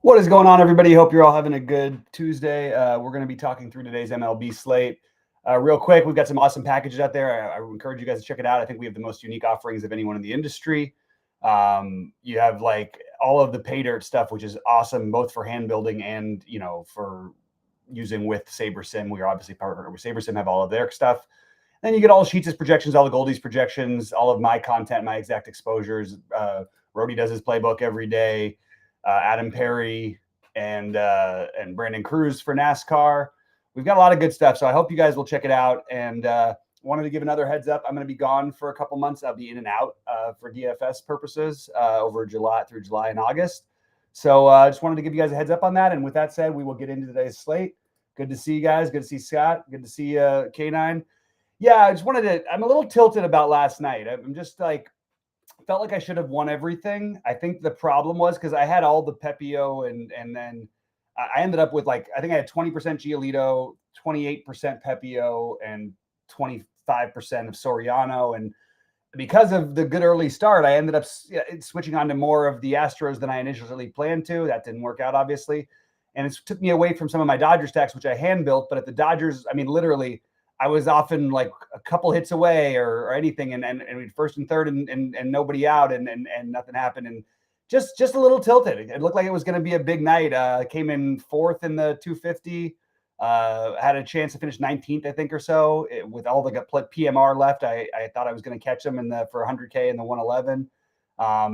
What is going on, everybody? Hope you're all having a good Tuesday. We're going to be talking through today's MLB slate. Real quick, we've got some awesome packages out there. I encourage you guys to check it out. I think we have the most unique offerings of anyone in the industry. You have like all of the pay dirt stuff, which is awesome, both for hand building and, for using with SaberSim. We are obviously partnered with SaberSim, have all of their stuff. Then you get all Sheets' projections, all the Goldies projections, all of my content, my exact exposures. Rody does his playbook every day. Adam Perry and Brandon Cruz for NASCAR. We've got a lot of good stuff, so I hope you guys will check it out. And wanted to give another heads up. I'm going to be gone for a couple months. I'll be in and out for DFS purposes over July and August. So I just wanted to give you guys a heads up on that. And with that said, we will get into today's slate. Good to see you guys. Good to see Scott. Good to see K9. Yeah, I just wanted to. I'm a little tilted about last night. I'm just like. Felt like I should have won everything. I think the problem was because I had all the Pepio and then I ended up with I think I had 20% Giolito, 28% Pepio, and 25% of Soriano. And because of the good early start, I ended up switching on to more of the Astros than I initially planned to. That didn't work out, obviously. And it took me away from some of my Dodgers stacks, which I hand built. But at the Dodgers, I mean, literally, I was often like a couple hits away or anything, and we'd first and third and nobody out, and nothing happened, and just a little tilted. It looked like it was going to be a big night. Came in fourth in the 250. Had a chance to finish 19th, I think, or so. With all the PMR left, I thought I was going to catch them for 100K in the 111.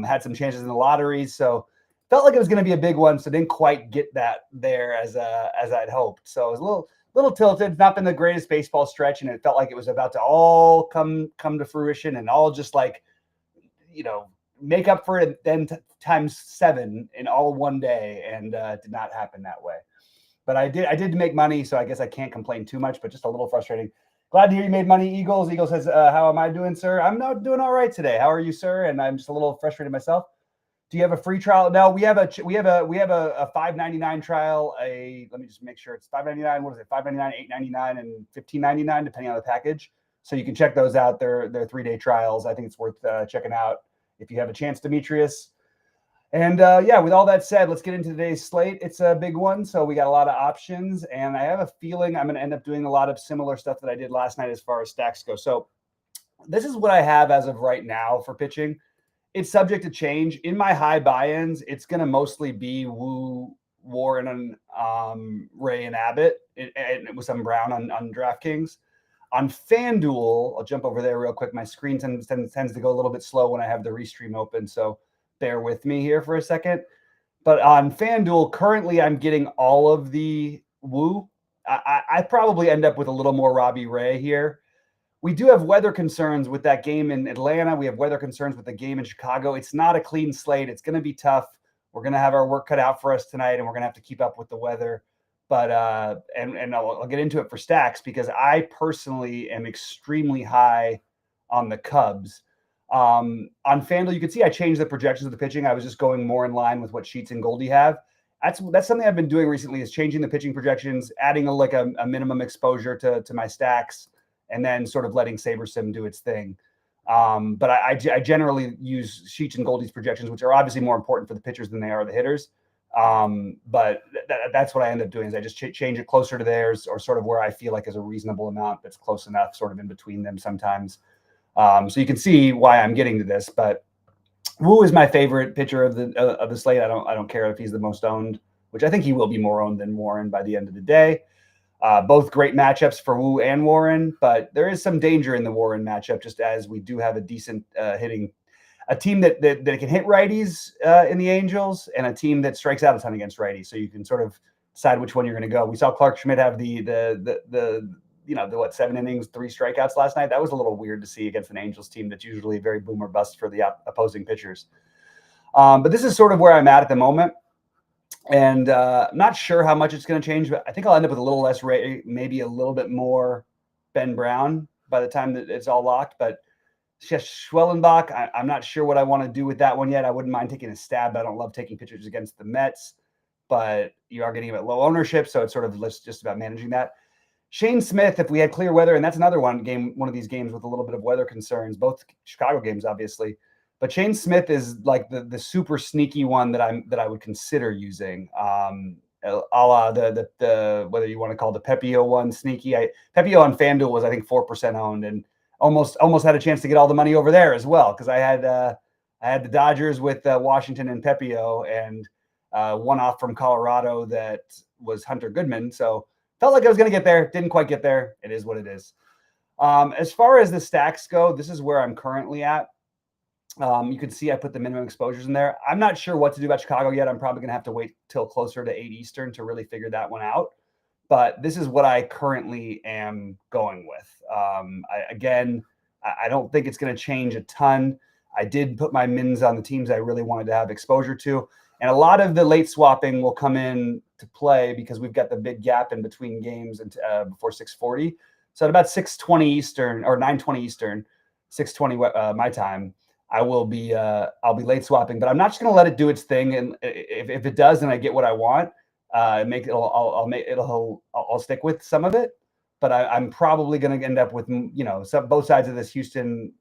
Had some chances in the lotteries, so felt like it was going to be a big one. So didn't quite get that there as I'd hoped. So it was a little tilted. Not been the greatest baseball stretch, and it felt like it was about to all come to fruition and all just make up for it then times 7 in all one day, and did not happen that way. But I did make money, so I guess I can't complain too much, but just a little frustrating. Glad to hear you made money, Eagles. Eagles says, how am I doing, sir? I'm not doing all right today. How are you, sir? And I'm just a little frustrated myself. Do you have a free trial? No, we have a $5.99 trial. Let me just make sure it's $5.99. What is it? $5.99, $8.99, and $15.99, depending on the package. So you can check those out. They're 3-day trials. I think it's worth checking out if you have a chance, Demetrius. And with all that said, let's get into today's slate. It's a big one, so we got a lot of options, and I have a feeling I'm going to end up doing a lot of similar stuff that I did last night as far as stacks go. So this is what I have as of right now for pitching. It's subject to change. In my high buy-ins, it's going to mostly be Wu, Warren, and Ray and Abbott, and with some Brown on DraftKings. On FanDuel, I'll jump over there real quick. My screen tends to go a little bit slow when I have the restream open, so bear with me here for a second. But on FanDuel, currently I'm getting all of the Wu. I probably end up with a little more Robbie Ray here. We do have weather concerns with that game in Atlanta. We have weather concerns with the game in Chicago. It's not a clean slate. It's going to be tough. We're going to have our work cut out for us tonight, and we're going to have to keep up with the weather. But and I'll get into it for stacks because I personally am extremely high on the Cubs. On FanDuel, you can see I changed the projections of the pitching. I was just going more in line with what Sheets and Goldie have. That's something I've been doing recently, is changing the pitching projections, adding a minimum exposure to my stacks, and then sort of letting SaberSim do its thing. But I generally use Sheets and Goldie's projections, which are obviously more important for the pitchers than they are the hitters. But that's what I end up doing, is I just change it closer to theirs, or sort of where I feel like is a reasonable amount that's close enough, sort of in between them sometimes. So you can see why I'm getting to this. But Wu is my favorite pitcher of the slate. I don't care if he's the most owned, which I think he will be more owned than Warren by the end of the day. Both great matchups for Wu and Warren, but there is some danger in the Warren matchup, just as we do have a decent a team that can hit righties in the Angels, and a team that strikes out a ton against righties. So you can sort of decide which one you're going to go. We saw Clark Schmidt have the 7 innings, 3 strikeouts last night. That was a little weird to see against an Angels team that's usually very boom or bust for the opposing pitchers. But this is sort of where I'm at the moment. And I'm not sure how much it's going to change, but I think I'll end up with a little less Ray, maybe a little bit more Ben Brown by the time that it's all locked. But Schwellenbach, I'm not sure what I want to do with that one yet. I wouldn't mind taking a stab. I don't love taking pitchers against the Mets, but you are getting him at low ownership, so it's sort of just about managing that. Shane Smith, if we had clear weather, and that's another one of these games with a little bit of weather concerns, both Chicago games, obviously. But Shane Smith is like the super sneaky one that I would consider using. A la the whether you want to call the Pepio one sneaky. Pepio on FanDuel was I think 4% owned, and almost had a chance to get all the money over there as well, because I had the Dodgers with Washington and Pepio, and one off from Colorado that was Hunter Goodman. So felt like I was going to get there. Didn't quite get there. It is what it is. As far as the stacks go, this is where I'm currently at. You can see I put the minimum exposures in there. I'm not sure what to do about Chicago yet. I'm probably going to have to wait till closer to 8 Eastern to really figure that one out. But this is what I currently am going with. I don't think it's going to change a ton. I did put my mins on the teams I really wanted to have exposure to. And a lot of the late swapping will come in to play because we've got the big gap in between games and before 6:40. So at about 6:20 Eastern or 9:20 Eastern, 6:20 my time, I'll be late swapping. But I'm not just going to let it do its thing. And if it does, and I get what I want, I'll stick with some of it. But I'm probably going to end up with both sides of this Houston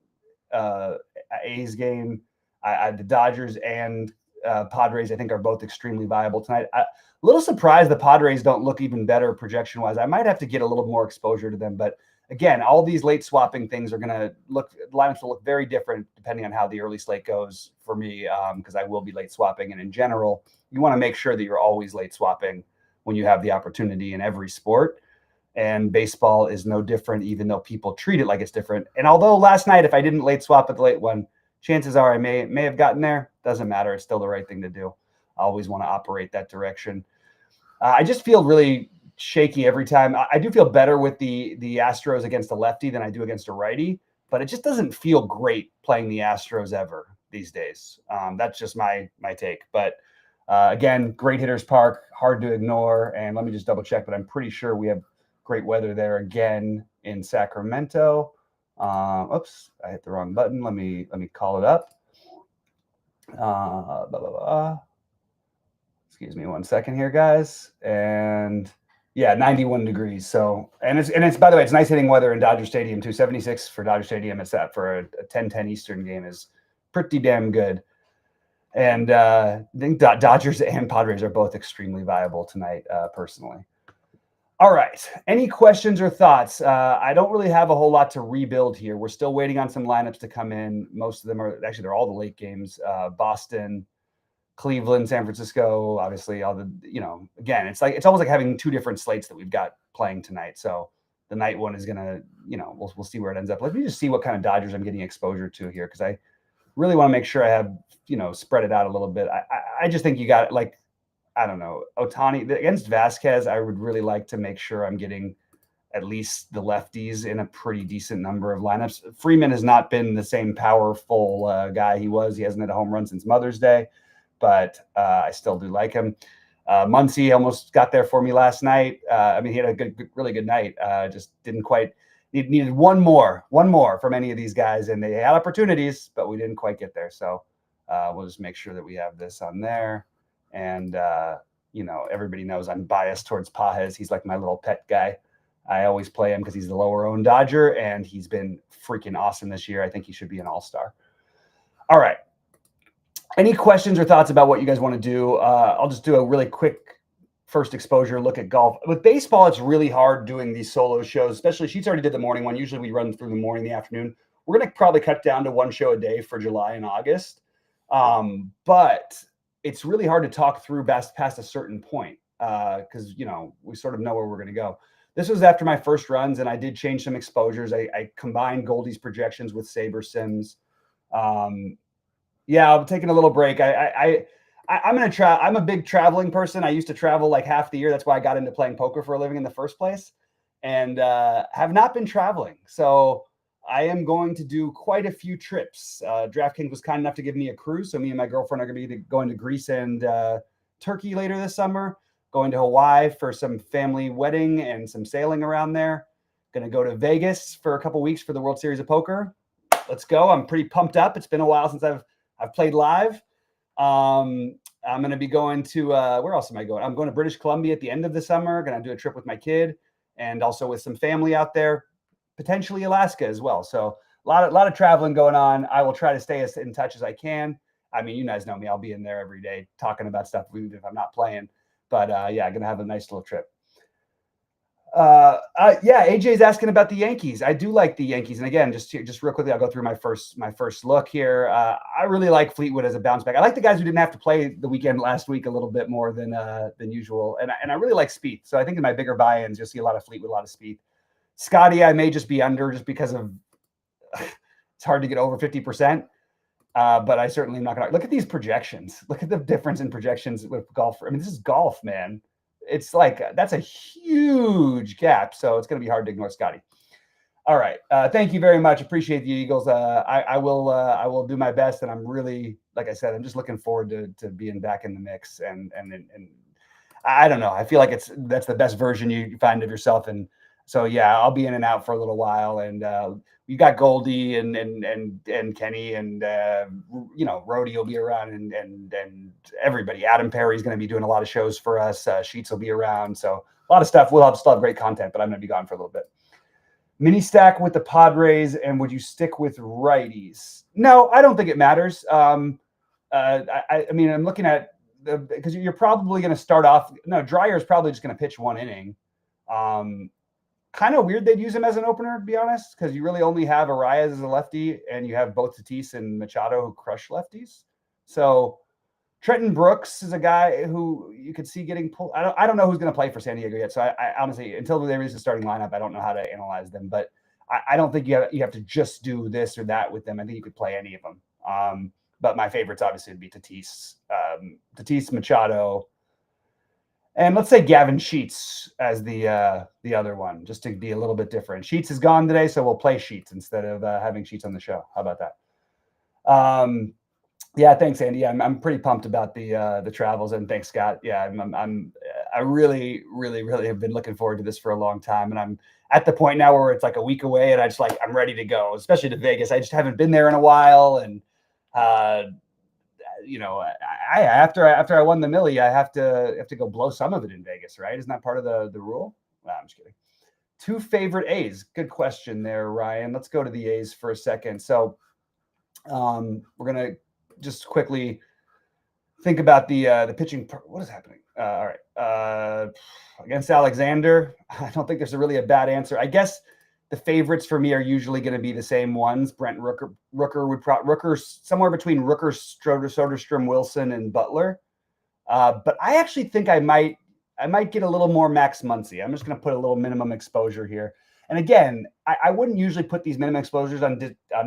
A's game. The Dodgers and Padres, I think, are both extremely viable tonight. A little surprised the Padres don't look even better projection wise. I might have to get a little more exposure to them, but again, all these late swapping things are going to lineups will look very different depending on how the early slate goes for me, because I will be late swapping. And in general, you want to make sure that you're always late swapping when you have the opportunity in every sport. And baseball is no different, even though people treat it like it's different. And although last night, if I didn't late swap at the late one, chances are I may have gotten there. Doesn't matter. It's still the right thing to do. I always want to operate that direction. I just feel really shaky every time. I do feel better with the Astros against a lefty than I do against a righty, but it just doesn't feel great playing the Astros ever these days. That's just my take. But again, great hitters park, hard to ignore. And let me just double check, but I'm pretty sure we have great weather there again in Sacramento. Oops, I hit the wrong button. Let me call it up. Excuse me 1 second here, guys. And yeah, 91 degrees. So, and it's by the way, it's nice hitting weather in Dodger Stadium too. 76 for Dodger Stadium. It's that for a 10-10 Eastern game is pretty damn good. And I think Dodgers and Padres are both extremely viable tonight, personally. All right. Any questions or thoughts? I don't really have a whole lot to rebuild here. We're still waiting on some lineups to come in. Most of them are actually, they're all the late games. Boston, Cleveland, San Francisco, obviously all the, again, it's almost like having two different slates that we've got playing tonight. So the night one is going to, we'll see where it ends up. Let me just see what kind of Dodgers I'm getting exposure to here, because I really want to make sure I have, spread it out a little bit. I just think you got I don't know, Ohtani against Vasquez. I would really like to make sure I'm getting at least the lefties in a pretty decent number of lineups. Freeman has not been the same powerful guy he was. He hasn't had a home run since Mother's Day, but I still do like him. Muncy almost got there for me last night. He had a really good night. Just didn't quite needed one more from any of these guys, and they had opportunities, but we didn't quite get there. So we'll just make sure that we have this on there. And, everybody knows I'm biased towards Pages. He's like my little pet guy. I always play him because he's the lower owned Dodger, and he's been freaking awesome this year. I think he should be an all-star. All right. Any questions or thoughts about what you guys want to do? I'll just do a really quick first exposure look at golf. With baseball, it's really hard doing these solo shows, especially Sheets already did the morning one. Usually we run through the morning, the afternoon. We're going to probably cut down to one show a day for July and August. But it's really hard to talk through past a certain point because, we sort of know where we're going to go. This was after my first runs, and I did change some exposures. I combined Goldie's projections with Saber Sims. I'm taking a little break. I'm going to try. I'm a big traveling person. I used to travel like half the year. That's why I got into playing poker for a living in the first place, and have not been traveling. So I am going to do quite a few trips. DraftKings was kind enough to give me a cruise. So me and my girlfriend are going to be going to Greece and Turkey later this summer, going to Hawaii for some family wedding and some sailing around there. Going to go to Vegas for a couple weeks for the World Series of Poker. Let's go. I'm pretty pumped up. It's been a while since I've played live. I'm going to be going to, where else am I going? I'm going to British Columbia at the end of the summer. Going to do a trip with my kid and also with some family out there. Potentially Alaska as well. So lot of traveling going on. I will try to stay as in touch as I can. I mean, you guys know me. I'll be in there every day talking about stuff, even if I'm not playing. But yeah, I'm gonna have a nice little trip. Yeah, AJ's asking about the Yankees. I do like the Yankees, and again, just real quickly, I'll go through my first look here. I really like Fleetwood as a bounce back. I like the guys who didn't have to play the weekend last week a little bit more than usual, and I really like Spieth. So I think in my bigger buy-ins, you'll see a lot of Fleetwood, a lot of Spieth. Scotty, I may just be under just because of it's hard to get over 50%. But I certainly am not going to look at these projections. Look at the difference in projections with golf. I mean, this is golf, man. It's like that's a huge gap. So it's going to be hard to ignore Scotty. All right. Thank you very much. Appreciate the Eagles. I will do my best. And I'm really, like I said, I'm just looking forward to being back in the mix. And I don't know. I feel like that's the best version you find of yourself. And so, yeah, I'll be in and out for a little while. And you got Goldie and Kenny and Rhodey will be around and everybody. Adam Perry's going to be doing a lot of shows for us. Sheets will be around. So a lot of stuff. We'll still have great content, but I'm going to be gone for a little bit. Mini stack with the Padres, and would you stick with righties? No, I don't think it matters. I mean, I'm looking at because you're probably going to start off. No, Dreyer is probably just going to pitch one inning. Kind of weird they'd use him as an opener, to be honest, because you really only have Arias as a lefty, and you have both Tatis and Machado who crush lefties. So Trenton Brooks is a guy who you could see getting pulled. I don't know who's going to play for San Diego yet. So I honestly, until they release the starting lineup, I don't know how to analyze them. But I don't think you have to just do this or that with them. I think you could play any of them. But my favorites obviously would be Tatis, Machado, and let's say Gavin Sheets as the other one, just to be a little bit different. Sheets is gone today, so we'll play Sheets instead of having Sheets on the show. How about that? Yeah, thanks, Andy. I'm pretty pumped about the travels, and thanks, Scott. Yeah, I really, really, really have been looking forward to this for a long time, and I'm at the point now where it's like a week away, and I'm ready to go, especially to Vegas. I just haven't been there in a while, and after I won the Millie, I have to go blow some of it in Vegas, right? Isn't that part of the rule? No, I'm just kidding. 2 favorite A's. Good question there, Ryan. Let's go to the A's for a second. So we're gonna just quickly think about the pitching. What is happening? All right. Against Alexander, I don't think there's really a bad answer. I guess the favorites for me are usually going to be the same ones. Brent Rooker somewhere between Rooker, Soderstrom, Wilson, and Butler. But I actually think I might get a little more Max Muncy. I'm just going to put a little minimum exposure here. And again, I wouldn't usually put these minimum exposures on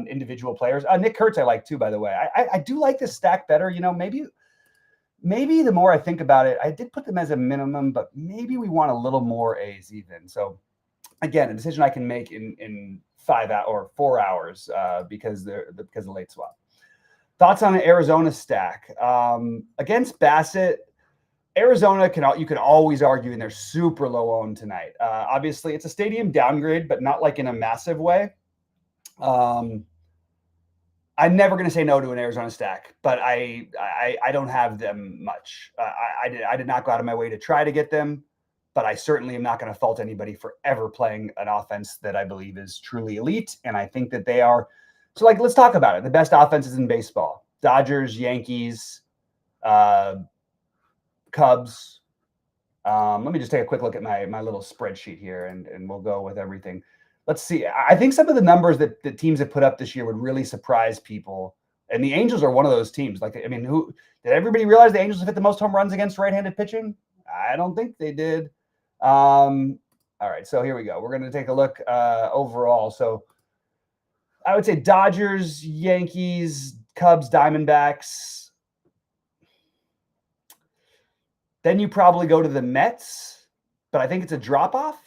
individual players. Nick Kurtz I like too, by the way. I do like this stack better. Maybe the more I think about it, I did put them as a minimum, but maybe we want a little more A's even. So again, a decision I can make in 5 or 4 hours because of late swap. Thoughts on an Arizona stack against Bassett? Arizona you can always argue, and they're super low owned tonight. Obviously, it's a stadium downgrade, but not like in a massive way. I'm never going to say no to an Arizona stack, but I don't have them much. I did not go out of my way to try to get them, but I certainly am not going to fault anybody for ever playing an offense that I believe is truly elite, and I think that they are. So, let's talk about it. The best offenses in baseball: Dodgers, Yankees, Cubs. Let me just take a quick look at my little spreadsheet here, and we'll go with everything. Let's see. I think some of the numbers that the teams have put up this year would really surprise people. And the Angels are one of those teams. Who did everybody realize the Angels have hit the most home runs against right-handed pitching? I don't think they did. All right, so here we go. We're going to take a look overall. So I would say Dodgers, Yankees, Cubs, Diamondbacks. Then you probably go to the Mets, but I think it's a drop-off.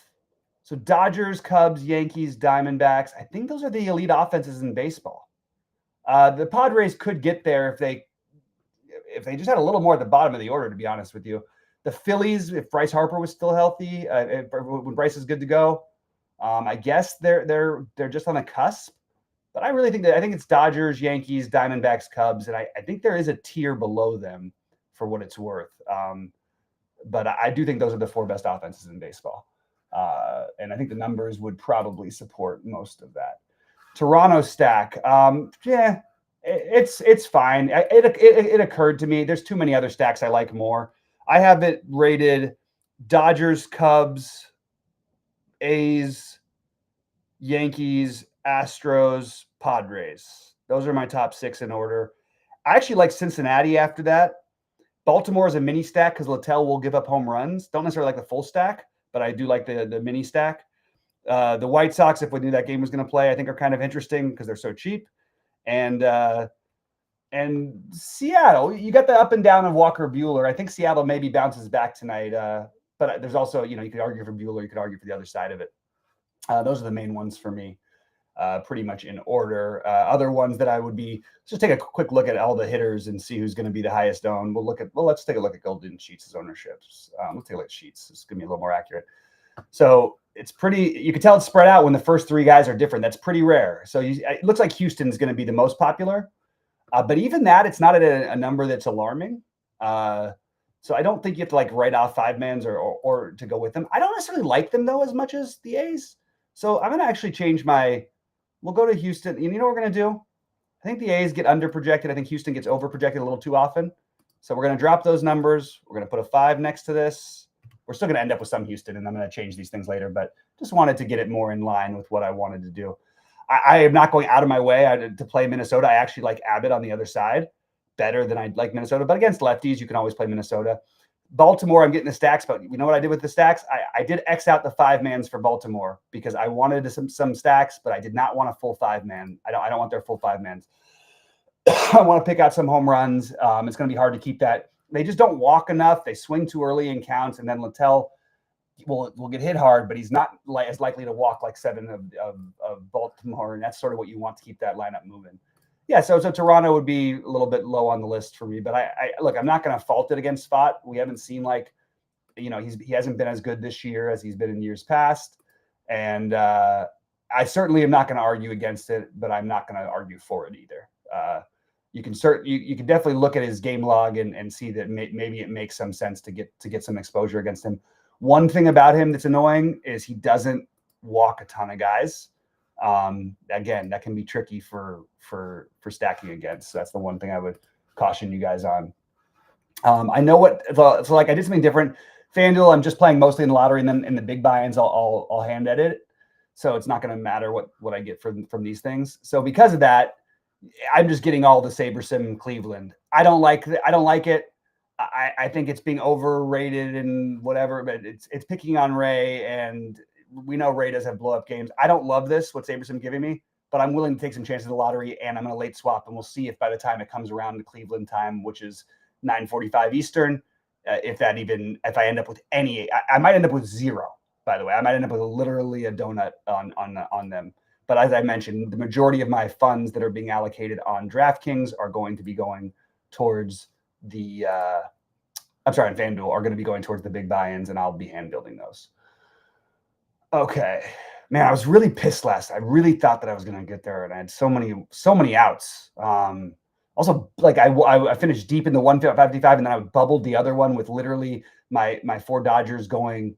So Dodgers, Cubs, Yankees, Diamondbacks. I think those are the elite offenses in baseball. The Padres could get there if they just had a little more at the bottom of the order, to be honest with you. The Phillies, if Bryce Harper was still healthy, when Bryce is good to go, I guess they're just on the cusp. But I really think it's Dodgers, Yankees, Diamondbacks, Cubs, and I think there is a tier below them for what it's worth. But I do think those are the 4 best offenses in baseball. And I think the numbers would probably support most of that. Toronto stack. Yeah, it's fine. It occurred to me there's too many other stacks I like more. I have it rated Dodgers, Cubs, A's, Yankees, Astros, Padres. Those are my top 6 in order. I actually like Cincinnati after that. Baltimore is a mini stack because Littell will give up home runs. Don't necessarily like the full stack, but I do like the mini stack. The White Sox, if we knew that game was going to play, I think are kind of interesting because they're so cheap. And Seattle, you got the up and down of Walker Buehler. I think Seattle maybe bounces back tonight. But there's also, you could argue for Buehler, you could argue for the other side of it. Those are the main ones for me, pretty much in order. Other ones that I would be, just take a quick look at all the hitters and see who's going to be the highest owned. Let's take a look at Golden Sheets' ownerships. Let's take a look at Sheets. It's going to be a little more accurate. So it's pretty, you can tell it's spread out when the first 3 guys are different. That's pretty rare. So it looks like Houston's going to be the most popular. But even that, it's not at a number that's alarming. So I don't think you have to write off 5-mans or to go with them. I don't necessarily like them though as much as the A's. So I'm going to actually change we'll go to Houston. You know what we're going to do? I think the A's get under projected. I think Houston gets over projected a little too often. So we're going to drop those numbers. We're going to put a 5 next to this. We're still going to end up with some Houston, and I'm going to change these things later, but just wanted to get it more in line with what I wanted to do. I am not going out of my way to play Minnesota. I actually like Abbott on the other side better than I like Minnesota, but against lefties, you can always play Minnesota. Baltimore, I'm getting the stacks, but you know what I did with the stacks? I did X out the 5-mans for Baltimore because I wanted some stacks, but I did not want a full 5-man. I don't want their full 5-mans. I want to pick out some home runs. It's going to be hard to keep that. They just don't walk enough. They swing too early in counts, and then Littell will get hit hard, but he's not as likely to walk like 7 of Baltimore, and that's sort of what you want to keep that lineup moving. Yeah, so Toronto would be a little bit low on the list for me, but I look, I'm not going to fault it against Spot. We haven't seen he hasn't been as good this year as he's been in years past, and I certainly am not going to argue against it, but I'm not going to argue for it either. You can definitely look at his game log and see that maybe it makes some sense to get some exposure against him. One thing about him that's annoying is he doesn't walk a ton of guys. Again, that can be tricky for stacking against. So that's the one thing I would caution you guys on. I know so I did something different. FanDuel, I'm just playing mostly in the lottery, and then in the big buy-ins, I'll hand edit it. So it's not going to matter what I get from these things. So because of that, I'm just getting all the SaberSim Cleveland. I don't like it. I think it's being overrated and whatever, but it's picking on Ray, and we know Ray does have blow-up games. I don't love this, what SaberSim giving me, but I'm willing to take some chances in the lottery, and I'm going to late swap, and we'll see if by the time it comes around to Cleveland time, which is 9:45 Eastern, if I end up with any, I might end up with 0, by the way. I might end up with literally a donut on them. But as I mentioned, the majority of my funds that are being allocated on DraftKings are going to be going towards on FanDuel are going to be going towards the big buy-ins, and I'll be hand building those. Okay, man, I was really pissed last. I really thought that I was going to get there, and I had so many outs. Also, I finished deep in the 155, and then I bubbled the other one with literally my 4 Dodgers going,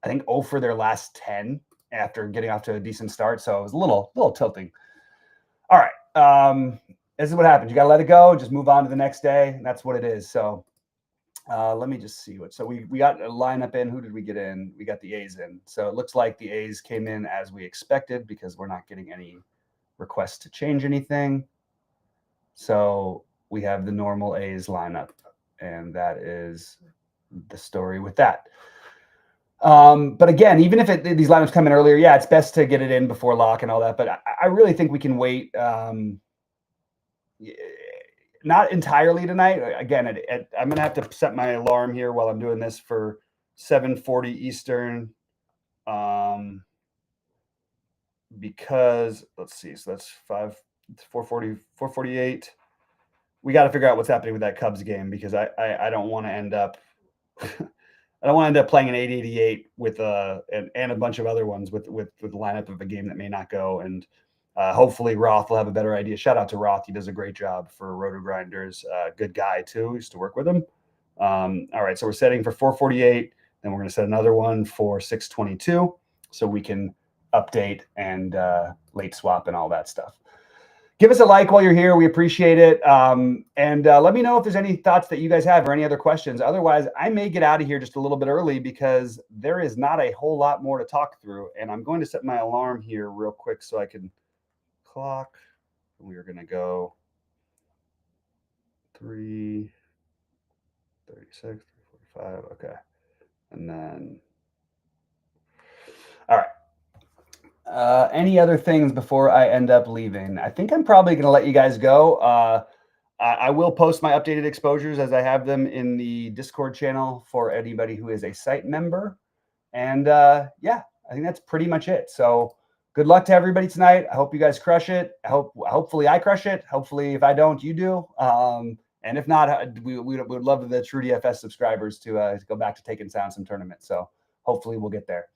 I think, 0 for their last 10 after getting off to a decent start. So it was a little tilting. All right. This is what happens. You got to let it go. Just move on to the next day. That's what it is. So let me just see so we got a lineup in. Who did we get in? We got the A's in. So it looks like the A's came in as we expected because we're not getting any requests to change anything. So we have the normal A's lineup, and that is the story with that. But again, even if these lineups come in earlier, yeah, it's best to get it in before lock and all that. But I really think we can wait. Not entirely tonight. Again, I'm going to have to set my alarm here while I'm doing this for 7:40 Eastern. Because let's see. So that's 4:48. We got to figure out what's happening with that Cubs game because I don't want to end up I don't want to end up playing an 888 with and a bunch of other ones with the lineup of a game that may not go. And hopefully Roth will have a better idea. Shout out to Roth. He does a great job for Roto Grinders. Good guy too. Used to work with him. All right. So we're setting for 4:48. Then we're going to set another one for 6:22 so we can update and late swap and all that stuff. Give us a like while you're here. We appreciate it. And let me know if there's any thoughts that you guys have or any other questions. Otherwise, I may get out of here just a little bit early because there is not a whole lot more to talk through. And I'm going to set my alarm here real quick so I can clock. We are going to go 3:36, 3:45. Okay. And then, all right. Any other things before I end up leaving? I think I'm probably going to let you guys go. I will post my updated exposures as I have them in the Discord channel for anybody who is a site member. And yeah, I think that's pretty much it. So good luck to everybody tonight. I hope you guys crush it. Hopefully I crush it. Hopefully if I don't, you do. And if not, we would love the TrueDFS subscribers to go back to taking sound some tournaments. So hopefully we'll get there.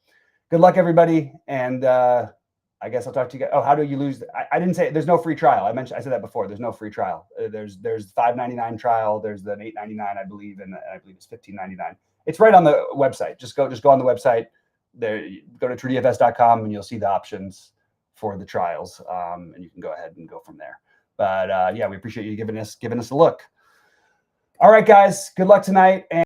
Good luck, everybody. And I guess I'll talk to you guys. Oh, how do you lose? I didn't say there's no free trial. I said that before. There's no free trial. There's $5.99 trial. There's the $8.99, I believe, and I believe it's $15.99. It's right on the website. Just go on the website. There, go to TrueDFS.com and you'll see the options for the trials. And you can go ahead and go from there. But yeah, we appreciate you giving us a look. All right, guys. Good luck tonight.